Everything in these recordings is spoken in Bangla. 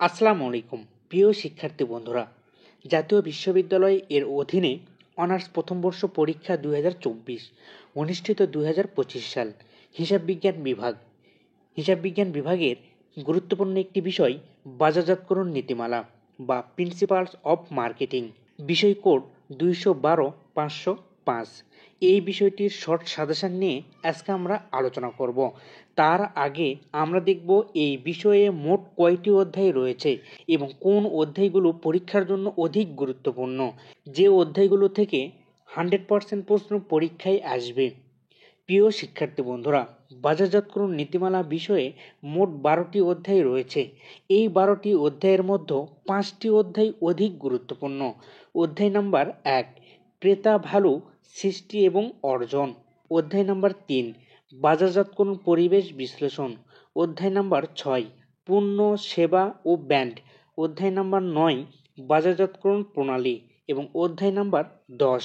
আসসালামু আলাইকুম প্রিয় শিক্ষার্থী বন্ধুরা, জাতীয় বিশ্ববিদ্যালয় এর অধীনে অনার্স প্রথম বর্ষ পরীক্ষা 2024 অনুষ্ঠিত 2025 সাল হিসাব বিজ্ঞান বিভাগের গুরুত্বপূর্ণ একটি বিষয় বাজারজাতকরণ নীতিমালা বা প্রিন্সিপালস অফ মার্কেটিং, বিষয় কোড 212-505। এই বিষয়টির শর্ট সাজেশন নিয়ে আজকে আমরা আলোচনা করব। তার আগে আমরা দেখব এই বিষয়ে মোট কয়টি অধ্যায় রয়েছে এবং কোন অধ্যায়গুলো পরীক্ষার জন্য অধিক গুরুত্বপূর্ণ, যে অধ্যায়গুলো থেকে 100% প্রশ্ন পরীক্ষায় আসবে। প্রিয় শিক্ষার্থী বন্ধুরা, বাজারজাতকরণ নীতিমালা বিষয়ে মোট 12টি অধ্যায় রয়েছে। এই 12টি অধ্যায়ের মধ্যে 5টি অধ্যায় অধিক গুরুত্বপূর্ণ। অধ্যায় নাম্বার 1, ক্রেতা ভ্যালু সৃষ্টি এবং অর্জন। অধ্যায় নাম্বার 3, বাজারজাতকরণ পরিবেশ বিশ্লেষণ। অধ্যায় নাম্বার 6, পণ্য সেবা ও ব্র্যান্ড। অধ্যায় নাম্বার 9, বাজারজাতকরণ প্রণালী। এবং অধ্যায় নাম্বার 10,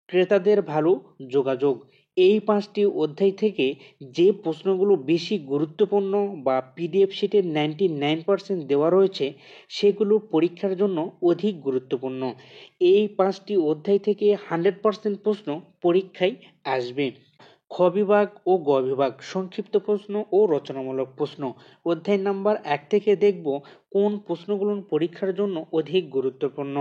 ক্রেতাদের ভালো যোগাযোগ। এই 5টি অধ্যায় থেকে যে প্রশ্নগুলো বেশি গুরুত্বপূর্ণ বা পিডিএফ শিটের 99% দেওয়া রয়েছে সেগুলো পরীক্ষার জন্য অধিক গুরুত্বপূর্ণ। এই 5টি অধ্যায় থেকে 100% প্রশ্ন পরীক্ষায় আসবে। খ বিভাগ ও গ বিভাগ সংক্ষিপ্ত প্রশ্ন ও রচনামূলক প্রশ্ন। অধ্যায় নাম্বার 1 থেকে দেখব কোন প্রশ্নগুলো পরীক্ষার জন্য অধিক গুরুত্বপূর্ণ।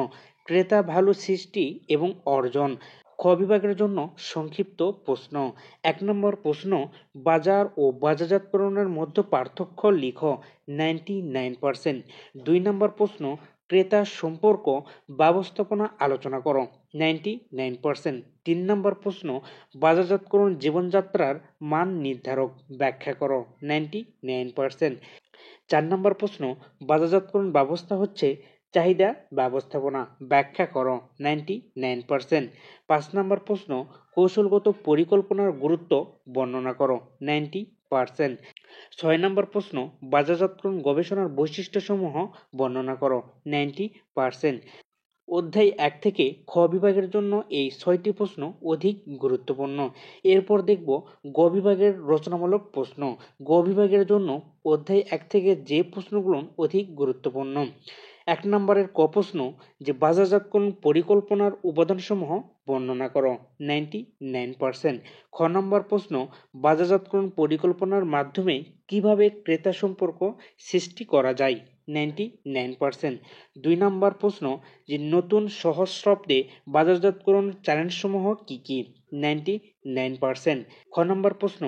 ক্রেতা ভ্যালু সৃষ্টি এবং অর্জন। খ বিভাগের জন্য সংক্ষিপ্ত প্রশ্ন। 1 নম্বর প্রশ্ন, বাজার ও বাজারজাতকরণের মধ্যে পার্থক্য লিখো, 99%। 2 নম্বর প্রশ্ন, ক্রেতার সম্পর্ক ব্যবস্থাপনা আলোচনা করো, 99%। 3 নম্বর প্রশ্ন, বাজারজাতকরণ জীবনযাত্রার মান নির্ধারক ব্যাখ্যা করো, 99%। 4 নম্বর প্রশ্ন, বাজারজাতকরণ ব্যবস্থা হচ্ছে চাহিদা ব্যবস্থাপনা ব্যাখ্যা করো, 99%। 5 নম্বর প্রশ্ন, কৌশলগত পরিকল্পনার গুরুত্ব বর্ণনা করো, 90%। 6 নম্বর প্রশ্ন, বাজারজাতকরণ গবেষণার বৈশিষ্ট্যসমূহ বর্ণনা করো, 90%। অধ্যায় 1 থেকে খ বিভাগের জন্য এই 6টি প্রশ্ন অধিক গুরুত্বপূর্ণ। এরপর দেখব গ বিভাগের রচনামূলক প্রশ্ন। গ বিভাগের জন্য অধ্যায় 1 থেকে যে প্রশ্নগুলো অধিক গুরুত্বপূর্ণ। 1 নম্বরের ক প্রশ্ন, যে বাজারজাতকরণ পরিকল্পনার উপাদানসমূহ বর্ণনা করো, 99%। খ নম্বর প্রশ্ন, বাজারজাতকরণ পরিকল্পনার মাধ্যমে কিভাবে ক্রেতা সম্পর্ক সৃষ্টি করা যায়, 99%। 2 নম্বর প্রশ্ন, যে নতুন সহজ শব্দে বাজারজাতকরণ চ্যালেঞ্জসমূহ কী কী, 99%। খ নম্বর প্রশ্ন,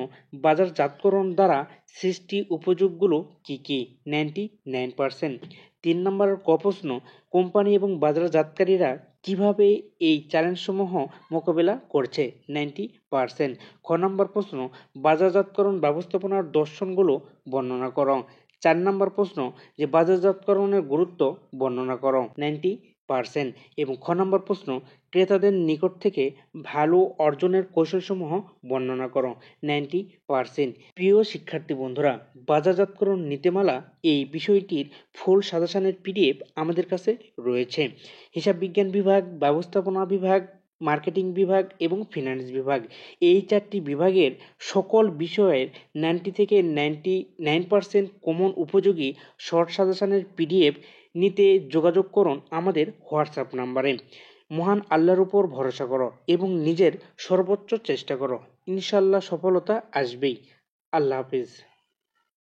বাজারজাতকরণ দ্বারা সৃষ্টি উপযোগগুলো কী কী, 99%। 3 নম্বরের ক প্রশ্ন, কোম্পানি এবং বাজারজাতকারীরা কিভাবে এই চ্যালেঞ্জসমূহ মোকাবেলা করছে, 90%। খ নম্বর প্রশ্ন, বাজারজাতকরণ ব্যবস্থাপনার দর্শনগুলো বর্ণনা করো। 4 নম্বর প্রশ্ন, যে বাজারজাতকরণের গুরুত্ব বর্ণনা করো, 90%। এবং খ নম্বর প্রশ্ন, ক্রেতাদের নিকট থেকে ভালো অর্জনের কৌশলসমূহ বর্ণনা করো, 90%। প্রিয় শিক্ষার্থী বন্ধুরা, বাজারজাতকরণ নীতিমালা এই বিষয়টির ফুল সাজেশনের পিডিএফ আমাদের কাছে রয়েছে। হিসাব বিজ্ঞান বিভাগ, ব্যবস্থাপনা বিভাগ, মার্কেটিং বিভাগ এবং ফিনান্স বিভাগ, এই 4টি বিভাগের সকল বিষয়ের 90 থেকে 99% কমন উপযোগী শর্ট সাজেশনের পিডিএফ নিতে যোগাযোগ করুন আমাদের হোয়াটসঅ্যাপ নাম্বারে। মহান আল্লাহর উপর ভরসা করো এবং নিজের সর্বোচ্চ চেষ্টা করো, ইনশাল্লাহ সফলতা আসবেই। আল্লাহ হাফিজ।